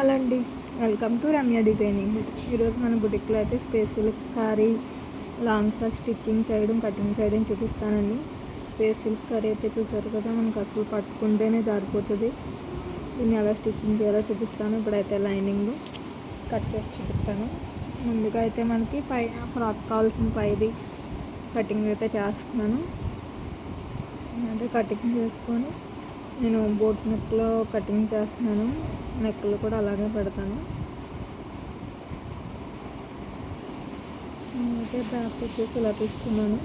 Hello అండి, welcome to Ramya designing. ఈరోజు మన బుటిక్లో అయితే space silk sorry long frock stitching చేయడం, కటింగ్ చేయడం చూపిస్తానండి. స్పేస్ సిల్క్ సారీ అయితే చూసారు కదా, మనకు అసలు పట్టుకుంటేనే జారిపోతుంది. దీన్ని ఎలా స్టిచ్చింగ్ చేయాలో చూపిస్తాను. ఇప్పుడైతే లైనింగ్ కట్ చేసి చూపిస్తాను. ముందుగా అయితే మనకి ఫ్రాక్ కావాల్సిన పైది కటింగ్ అయితే చేస్తున్నాను. అదే కటింగ్ చేసుకొని నేను బోట్ నెక్లో కటింగ్ చేస్తున్నాను. నెక్లు కూడా అలాగే పెడతాను. అయితే బ్యాక్ వచ్చేసి ఇలా తీసుకున్నాను.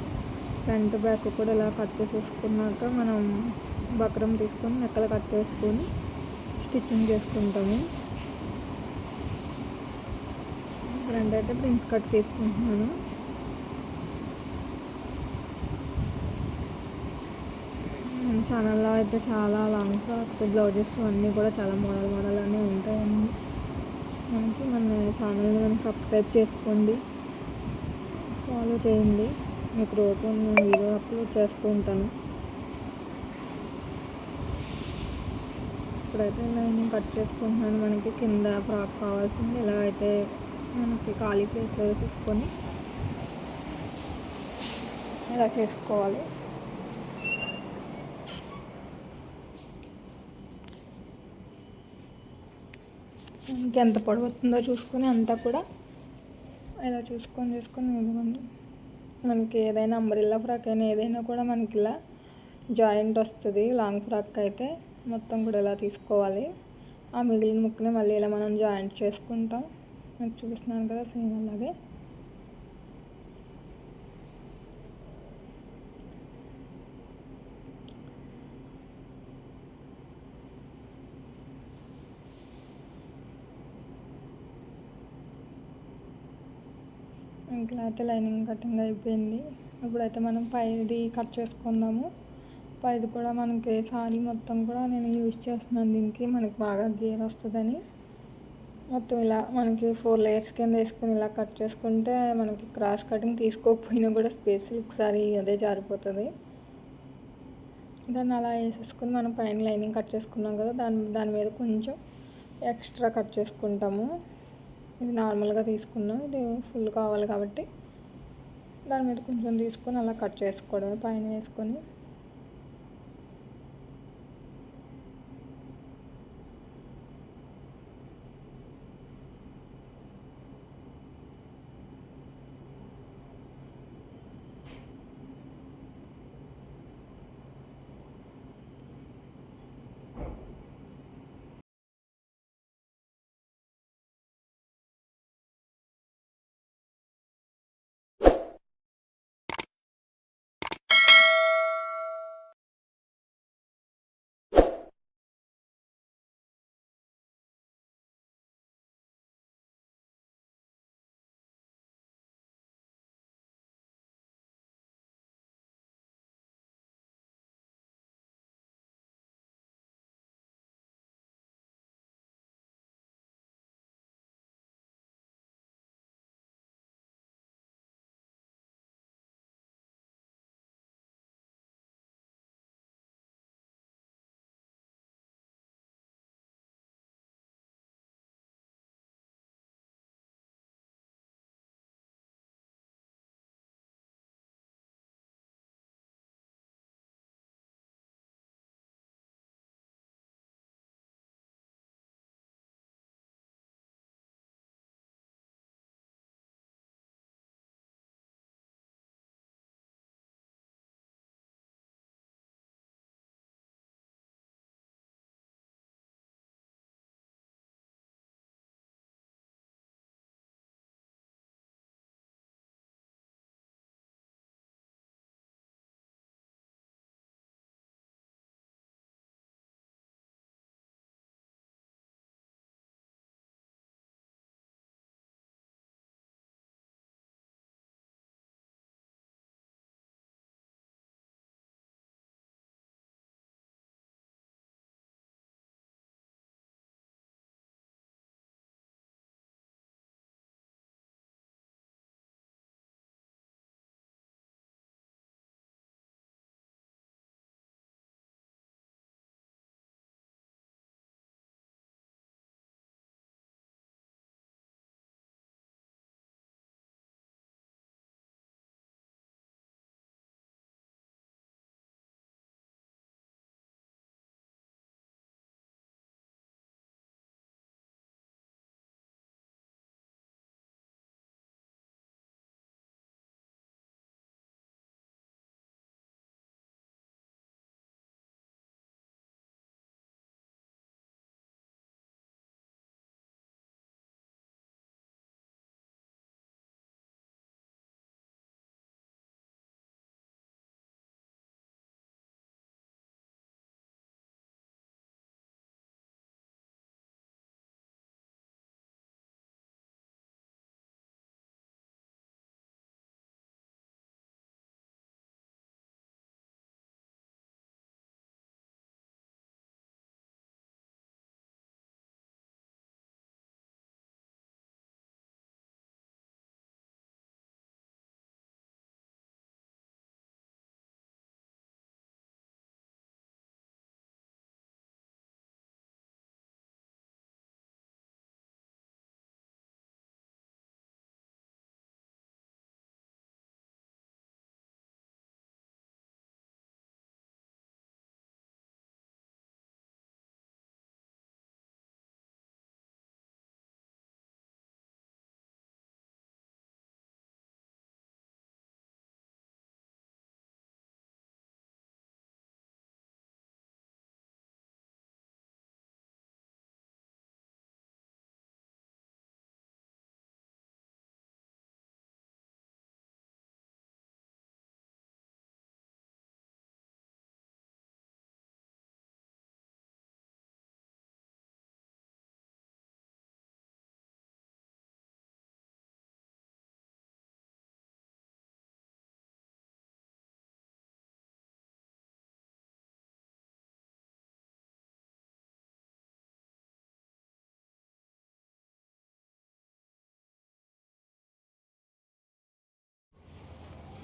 ఫ్రంట్ బ్యాక్ కూడా ఇలా కట్ చేసేసుకున్నాక మనం బక్రం తీసుకొని నెక్కలు కట్ చేసుకొని స్టిచ్చింగ్ చేసుకుంటాము. ఫ్రంట్ అయితే ప్రిన్స్ కట్ తీసుకుంటున్నాను. ఛానల్లో అయితే చాలా లాంగ్ ఫ్రాక్స్, బ్లౌజెస్ అన్నీ కూడా చాలా మోడల్ అన్నీ ఉంటాయండి. మన ఛానల్ని మనం సబ్స్క్రైబ్ చేసుకోండి, ఫాలో చేయండి. మీకు రోజు నేను వీడియో అప్లోడ్ చేస్తూ ఉంటాను. ఇప్పుడైతే లైనింగ్ కట్ చేసుకుంటున్నాను. మనకి కింద ఫ్రాక్ కావాల్సింది ఇలా అయితే మనకి ఖాళీ ప్లేస్లో వేసేసుకొని ఇలా చేసుకోవాలి. మనకి ఎంత పొడవు అవుతుందో చూసుకొని అంతా కూడా ఇలా చేసుకొని ఇదిగోండి. మనకి ఏదైనా అంబ్రెల్లా ఫ్రాక్ అయినా ఏదైనా కూడా మనకి ఇలా జాయింట్ వస్తుంది. లాంగ్ ఫ్రాక్ అయితే మొత్తం కూడా ఇలా తీసుకోవాలి. ఆ మిగిలిన ముక్కని మళ్ళీ ఇలా మనం జాయింట్ చేసుకుంటాం. మీకు చూపిస్తున్నాను కదా, సేమ్ అలాగే. ఇట్లా అయితే లైనింగ్ కటింగ్ అయిపోయింది. ఇప్పుడైతే మనం పైది కట్ చేసుకుందాము. పైది కూడా మనకి సారీ మొత్తం కూడా నేను యూజ్ చేస్తున్నాను. దీనికి మనకి బాగా గేర్ వస్తుందని మొత్తం ఇలా మనకి 4 లేయర్స్ కింద వేసుకొని ఇలా కట్ చేసుకుంటే మనకి క్రాస్ కటింగ్ తీసుకోకపోయినా కూడా స్పేస్ సిల్క్ సారీ అదే జారిపోతుంది. దాన్ని అలా వేసేసుకొని మనం పైన లైనింగ్ కట్ చేసుకున్నాం కదా, దాని మీద కొంచెం ఎక్స్ట్రా కట్ చేసుకుంటాము. ఇది నార్మల్గా తీసుకున్నాం, ఇది ఫుల్ కావాలి కాబట్టి దాని మీద కొంచెం తీసుకొని అలా కట్ చేసుకోవడమే పైన వేసుకొని.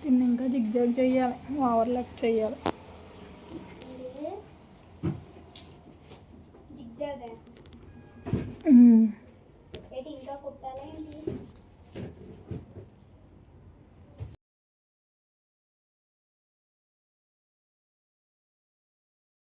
దీన్ని ఇంకా జిగ్జాగ్ చేయాలి, ఓవర్లాక్ చేయాలి.